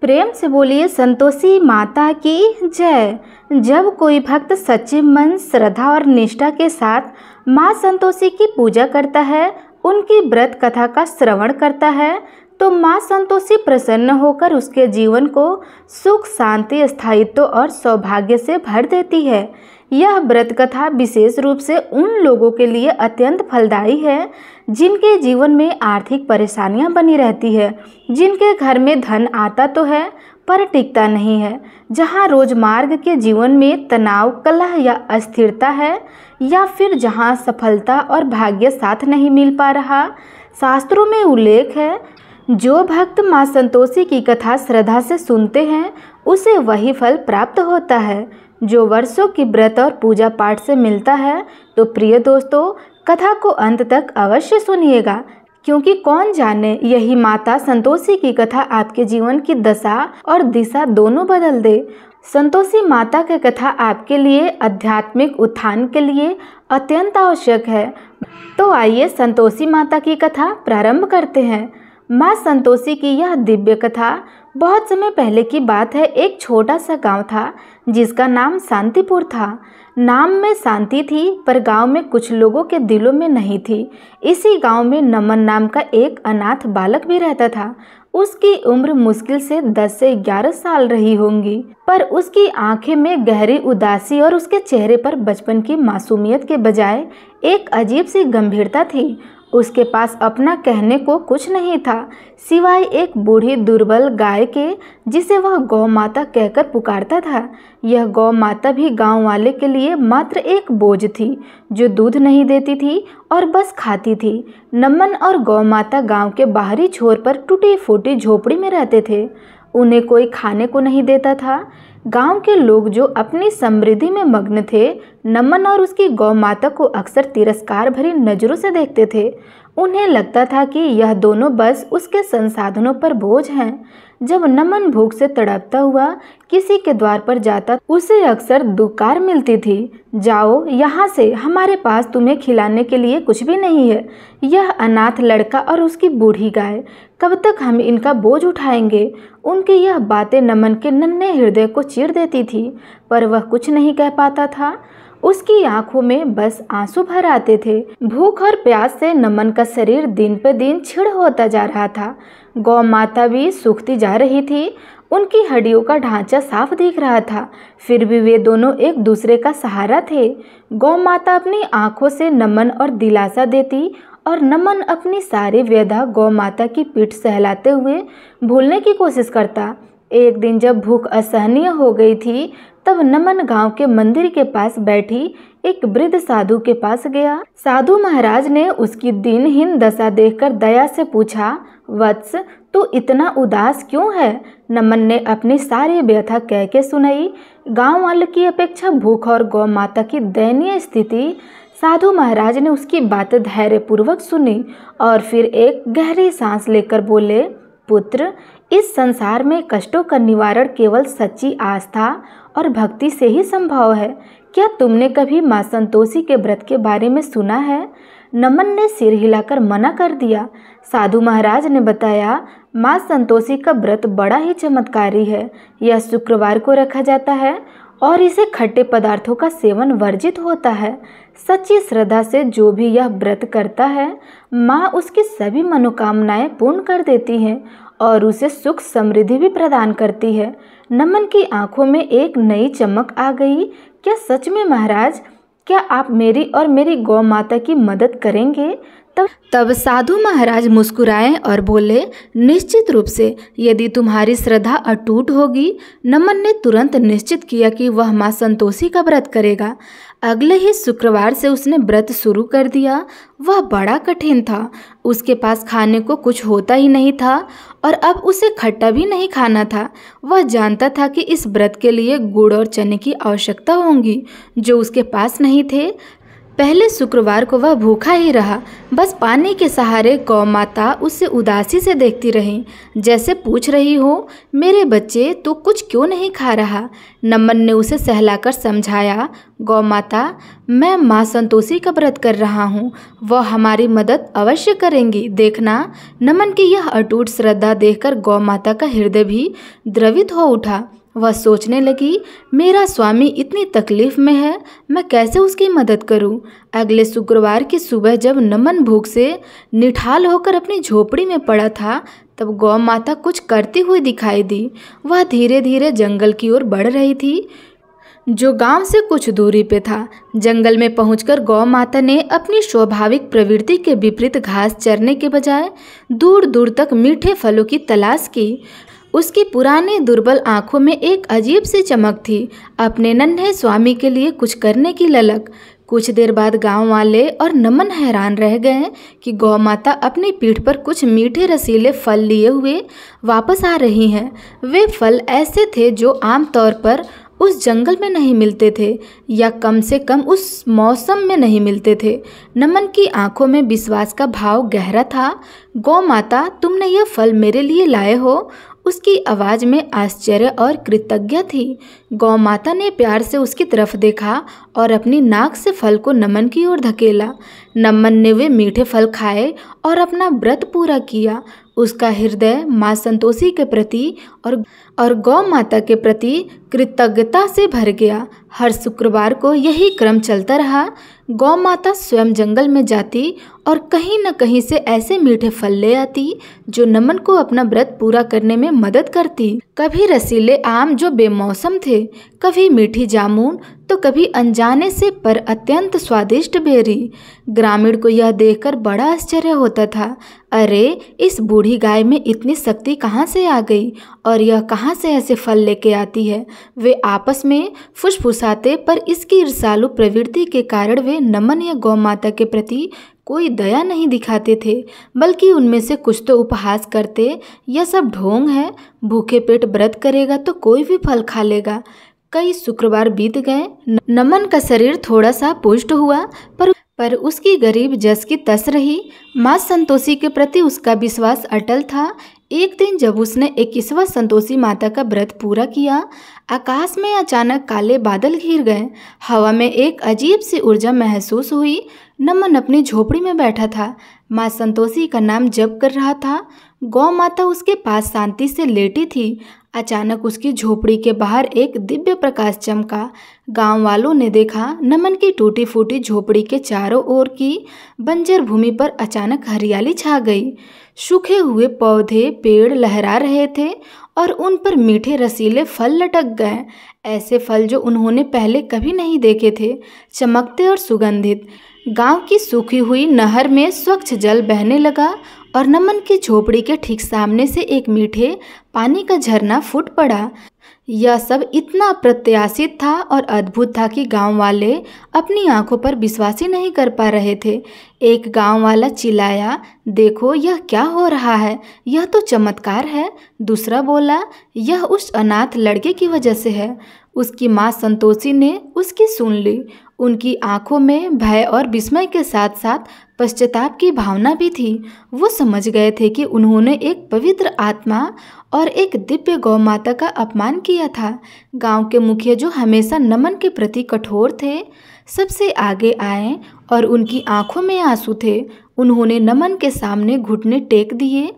प्रेम से बोलिए संतोषी माता की जय। जब कोई भक्त सच्चे मन, श्रद्धा और निष्ठा के साथ माँ संतोषी की पूजा करता है, उनकी व्रत कथा का श्रवण करता है, तो माँ संतोषी प्रसन्न होकर उसके जीवन को सुख, शांति, स्थायित्व और सौभाग्य से भर देती है। यह व्रत कथा विशेष रूप से उन लोगों के लिए अत्यंत फलदायी है जिनके जीवन में आर्थिक परेशानियां बनी रहती है, जिनके घर में धन आता तो है पर टिकता नहीं है, जहां रोजमार्ग के जीवन में तनाव, कलह या अस्थिरता है, या फिर जहां सफलता और भाग्य साथ नहीं मिल पा रहा। शास्त्रों में उल्लेख है, जो भक्त माँ संतोषी की कथा श्रद्धा से सुनते हैं उसे वही फल प्राप्त होता है जो वर्षों की व्रत और पूजा पाठ से मिलता है। तो प्रिय दोस्तों, कथा को अंत तक अवश्य सुनिएगा, क्योंकि कौन जाने यही माता संतोषी की कथा आपके जीवन की दशा और दिशा दोनों बदल दे। संतोषी माता की कथा आपके लिए आध्यात्मिक उत्थान के लिए अत्यंत आवश्यक है। तो आइए संतोषी माता की कथा प्रारंभ करते हैं। माँ संतोषी की यह दिव्य कथा बहुत समय पहले की बात है। एक छोटा सा गांव था जिसका नाम शांतिपुर था। नाम में शांति थी, पर गांव में कुछ लोगों के दिलों में नहीं थी। इसी गांव में नमन नाम का एक अनाथ बालक भी रहता था। उसकी उम्र मुश्किल से 10 से 11 साल रही होंगी, पर उसकी आंखें में गहरी उदासी और उसके चेहरे पर बचपन की मासूमियत के बजाय एक अजीब सी गंभीरता थी। उसके पास अपना कहने को कुछ नहीं था, सिवाय एक बूढ़ी दुर्बल गाय के जिसे वह गौ माता कहकर पुकारता था। यह गौ माता भी गांव वाले के लिए मात्र एक बोझ थी, जो दूध नहीं देती थी और बस खाती थी। नमन और गौ माता गांव के बाहरी छोर पर टूटी फूटी झोपड़ी में रहते थे। उन्हें कोई खाने को नहीं देता था। गांव के लोग जो अपनी समृद्धि में मग्न थे, नमन और उसकी गौ माता को अक्सर तिरस्कार भरी नजरों से देखते थे। उन्हें लगता था कि यह दोनों बस उसके संसाधनों पर बोझ हैं। जब नमन भूख से तड़पता हुआ किसी के द्वार पर जाता, उसे अक्सर दुकार मिलती थी, जाओ यहाँ से, हमारे पास तुम्हें खिलाने के लिए कुछ भी नहीं है। यह अनाथ लड़का और उसकी बूढ़ी गाय, कब तक हम इनका बोझ उठाएंगे। उनकी यह बातें नमन के नन्हे हृदय को चीर देती थी, पर वह कुछ नहीं कह पाता था। उसकी आंखों में बस आंसू भर आते थे। भूख और प्यास से नमन का शरीर दिन पे दिन छिड़ होता जा रहा था। गौ माता भी सूखती जा रही थी। उनकी हड्डियों का ढांचा साफ दिख रहा था, फिर भी वे दोनों एक दूसरे का सहारा थे। गौ माता अपनी आंखों से नमन और दिलासा देती और नमन अपनी सारी व्यथा गौ माता की पीठ सहलाते हुए भूलने की कोशिश करता। एक दिन जब भूख असहनीय हो गई थी, तब नमन गांव के मंदिर के पास बैठी एक वृद्ध साधु के पास गया। साधु महाराज ने उसकी दीनहीन दशा देखकर दया से पूछा, वत्स, तू इतना उदास क्यों है? नमन ने अपनी सारी व्यथा कह के सुनाई। गांव वालों की अपेक्षा भूख और गौ माता की दयनीय स्थिति। साधु महाराज ने उसकी बात धैर्यपूर्वक सुनी और फिर एक गहरी सांस लेकर बोले, पुत्र, इस संसार में कष्टों का निवारण केवल सच्ची आस्था और भक्ति से ही संभव है। क्या तुमने कभी माँ संतोषी के व्रत के बारे में सुना है? नमन ने सिर हिलाकर मना कर दिया। साधु महाराज ने बताया, माँ संतोषी का व्रत बड़ा ही चमत्कारी है। यह शुक्रवार को रखा जाता है और इसे खट्टे पदार्थों का सेवन वर्जित होता है। सच्ची श्रद्धा से जो भी यह व्रत करता है, माँ उसकी सभी मनोकामनाएं पूर्ण कर देती हैं और उसे सुख समृद्धि भी प्रदान करती है। नमन की आंखों में एक नई चमक आ गई। क्या सच में महाराज? क्या आप मेरी और मेरी गौ माता की मदद करेंगे? तब साधु महाराज मुस्कुराए और बोले, निश्चित रूप से, यदि तुम्हारी श्रद्धा अटूट होगी। नमन ने तुरंत निश्चित किया कि वह माँ संतोषी का व्रत करेगा। अगले ही शुक्रवार से उसने व्रत शुरू कर दिया। वह बड़ा कठिन था। उसके पास खाने को कुछ होता ही नहीं था और अब उसे खट्टा भी नहीं खाना था। वह जानता था कि इस व्रत के लिए गुड़ और चने की आवश्यकता होगी, जो उसके पास नहीं थे। पहले शुक्रवार को वह भूखा ही रहा। बस पानी के सहारे गौ माता उसे उदासी से देखती रही, जैसे पूछ रही हो, मेरे बच्चे, तू कुछ क्यों नहीं खा रहा? नमन ने उसे सहलाकर समझाया, गौ माता, मैं माँ संतोषी का व्रत कर रहा हूँ, वह हमारी मदद अवश्य करेंगी, देखना। नमन की यह अटूट श्रद्धा देखकर गौ माता का हृदय भी द्रवित हो उठा। वह सोचने लगी, मेरा स्वामी इतनी तकलीफ में है, मैं कैसे उसकी मदद करूं? अगले शुक्रवार की सुबह जब नमन भूख से निठाल होकर अपनी झोपड़ी में पड़ा था, तब गौ माता कुछ करती हुई दिखाई दी। वह धीरे धीरे जंगल की ओर बढ़ रही थी, जो गांव से कुछ दूरी पे था। जंगल में पहुंचकर गौ माता ने अपनी स्वाभाविक प्रवृत्ति के विपरीत घास चरने के बजाय दूर दूर तक मीठे फलों की तलाश की। उसकी पुरानी दुर्बल आंखों में एक अजीब सी चमक थी, अपने नन्हे स्वामी के लिए कुछ करने की ललक। कुछ देर बाद गांव वाले और नमन हैरान रह गए कि गौ माता अपनी पीठ पर कुछ मीठे रसीले फल लिए हुए वापस आ रही हैं। वे फल ऐसे थे जो आमतौर पर उस जंगल में नहीं मिलते थे, या कम से कम उस मौसम में नहीं मिलते थे। नमन की आंखों में विश्वास का भाव गहरा था। गौ माता, तुमने यह फल मेरे लिए लाए हो? उसकी आवाज़ में आश्चर्य और कृतज्ञता थी। गौ माता ने प्यार से उसकी तरफ देखा और अपनी नाक से फल को नमन की ओर धकेला। नमन ने वे मीठे फल खाए और अपना व्रत पूरा किया। उसका हृदय माँ संतोषी के प्रति और गौ माता के प्रति कृतज्ञता से भर गया। हर शुक्रवार को यही क्रम चलता रहा। गौ माता स्वयं जंगल में जाती और कहीं न कहीं से ऐसे मीठे फल ले आती जो नमन को अपना व्रत पूरा करने में मदद करती। कभी रसीले आम जो बेमौसम थे, कभी मीठी जामुन, तो कभी अनजाने से पर अत्यंत स्वादिष्ट बेरी। ग्रामीण को यह देखकर बड़ा आश्चर्य होता था। अरे, इस बूढ़ी गाय में इतनी शक्ति कहाँ से आ गई और यह कहाँ से ऐसे फल लेके आती है? वे आपस में फुसफुसाते, पर इसकी ईर्ष्यालु प्रवृत्ति के कारण वे नमन या गौ माता के प्रति कोई दया नहीं दिखाते थे, बल्कि उनमें से कुछ तो उपहास करते, यह सब ढोंग है, भूखे पेट व्रत करेगा तो कोई भी फल खा लेगा। कई शुक्रवार बीत गए। नमन का शरीर थोड़ा सा पुष्ट हुआ, पर उसकी गरीब जस की तस रही। माँ संतोषी के प्रति उसका विश्वास अटल था। एक दिन जब उसने 21वां संतोषी माता का व्रत पूरा किया, आकाश में अचानक काले बादल घिर गए। हवा में एक अजीब सी ऊर्जा महसूस हुई। नमन अपनी झोपड़ी में बैठा था, माँ संतोषी का नाम जप कर रहा था। गौ माता उसके पास शांति से लेटी थी। अचानक उसकी झोपड़ी के बाहर एक दिव्य प्रकाश चमका। गांव वालों ने देखा, नमन की टूटी फूटी झोपड़ी के चारों ओर की बंजर भूमि पर अचानक हरियाली छा गई। सूखे हुए पौधे, पेड़ लहरा रहे थे और उन पर मीठे रसीले फल लटक गए, ऐसे फल जो उन्होंने पहले कभी नहीं देखे थे, चमकते और सुगंधित। गांव की सूखी हुई नहर में स्वच्छ जल बहने लगा और नमन की झोपड़ी के ठीक सामने से एक मीठे पानी का झरना फूट पड़ा। यह सब इतना अप्रत्याशित था और अद्भुत था कि गांव वाले अपनी आंखों पर विश्वास ही नहीं कर पा रहे थे। एक गांव वाला चिल्लाया, देखो यह क्या हो रहा है, यह तो चमत्कार है। दूसरा बोला, यह उस अनाथ लड़के की वजह से है। उसकी माँ संतोषी ने उसकी सुन ली। उनकी आंखों में भय और विस्मय के साथ साथ पश्चाताप की भावना भी थी। वो समझ गए थे कि उन्होंने एक पवित्र आत्मा और एक दिव्य गौ माता का अपमान किया था। गांव के मुखिया, जो हमेशा नमन के प्रति कठोर थे, सबसे आगे आए और उनकी आंखों में आंसू थे। उन्होंने नमन के सामने घुटने टेक दिए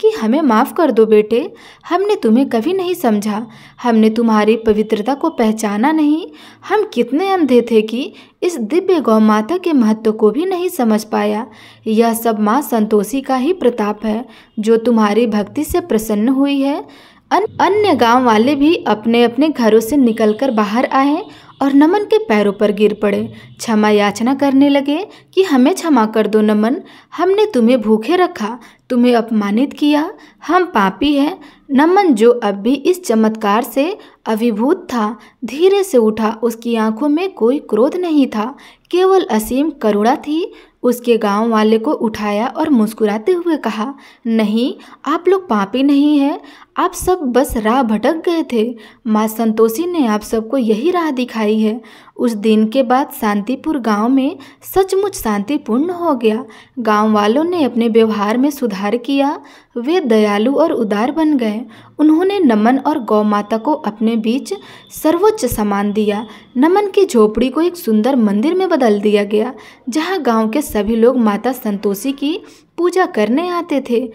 कि हमें माफ़ कर दो बेटे, हमने तुम्हें कभी नहीं समझा, हमने तुम्हारी पवित्रता को पहचाना नहीं। हम कितने अंधे थे कि इस दिव्य गौ माता के महत्व को भी नहीं समझ पाया। यह सब माँ संतोषी का ही प्रताप है, जो तुम्हारी भक्ति से प्रसन्न हुई है। अन्य गांव वाले भी अपने अपने घरों से निकलकर बाहर आए और नमन के पैरों पर गिर पड़े, क्षमा याचना करने लगे कि हमें क्षमा कर दो नमन, हमने तुम्हें भूखे रखा, तुम्हें अपमानित किया, हम पापी हैं। नमन, जो अब भी इस चमत्कार से अभिभूत था, धीरे से उठा। उसकी आंखों में कोई क्रोध नहीं था, केवल असीम करुणा थी। उसके गांव वाले को उठाया और मुस्कुराते हुए कहा, नहीं, आप लोग पापी नहीं हैं, आप सब बस राह भटक गए थे। माँ संतोषी ने आप सबको यही राह दिखाई है। उस दिन के बाद शांतिपुर गांव में सचमुच शांतिपूर्ण हो गया। गांव वालों ने अपने व्यवहार में सुधार किया। वे दयालु और उदार बन गए। उन्होंने नमन और गौ माता को अपने बीच सर्वोच्च सम्मान दिया। नमन की झोपड़ी को एक सुंदर मंदिर में बदल दिया गया, जहां गांव के सभी लोग माता संतोषी की पूजा करने आते थे।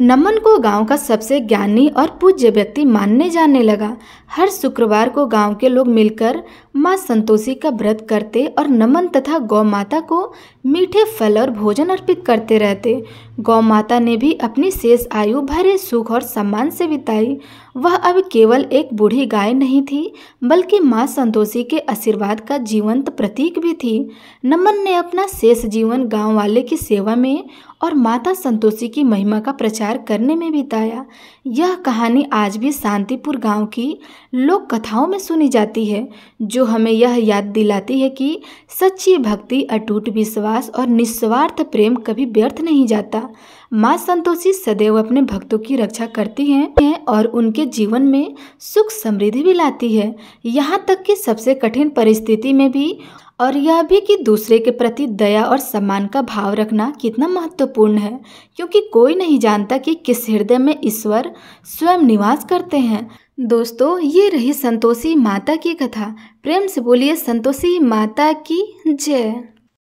नमन को गांव का सबसे ज्ञानी और पूज्य व्यक्ति मानने जाने लगा। हर शुक्रवार को गांव के लोग मिलकर मां संतोषी का व्रत करते और नमन तथा गौ माता को मीठे फल और भोजन अर्पित करते रहते। गौ माता ने भी अपनी शेष आयु भरे सुख और सम्मान से बिताई। वह अब केवल एक बूढ़ी गाय नहीं थी, बल्कि मां संतोषी के आशीर्वाद का जीवंत प्रतीक भी थी। नमन ने अपना शेष जीवन गांव वाले की सेवा में और माता संतोषी की महिमा का प्रचार करने में बिताया। यह कहानी आज भी शांतिपुर गांव की लोक कथाओं में सुनी जाती है, जो हमें यह याद दिलाती है कि सच्ची भक्ति, अटूट विश्वास और निस्वार्थ प्रेम कभी व्यर्थ नहीं जाता। माँ संतोषी सदैव अपने भक्तों की रक्षा करती हैं और उनके जीवन में सुख समृद्धि भी लाती है, यहाँ तक कि सबसे कठिन परिस्थिति में भी। और यह भी कि दूसरे के प्रति दया और सम्मान का भाव रखना कितना महत्वपूर्ण है, क्योंकि कोई नहीं जानता कि किस हृदय में ईश्वर स्वयं निवास करते हैं। दोस्तों, ये रही संतोषी माता की कथा। प्रेम से बोलिए संतोषी माता की जय।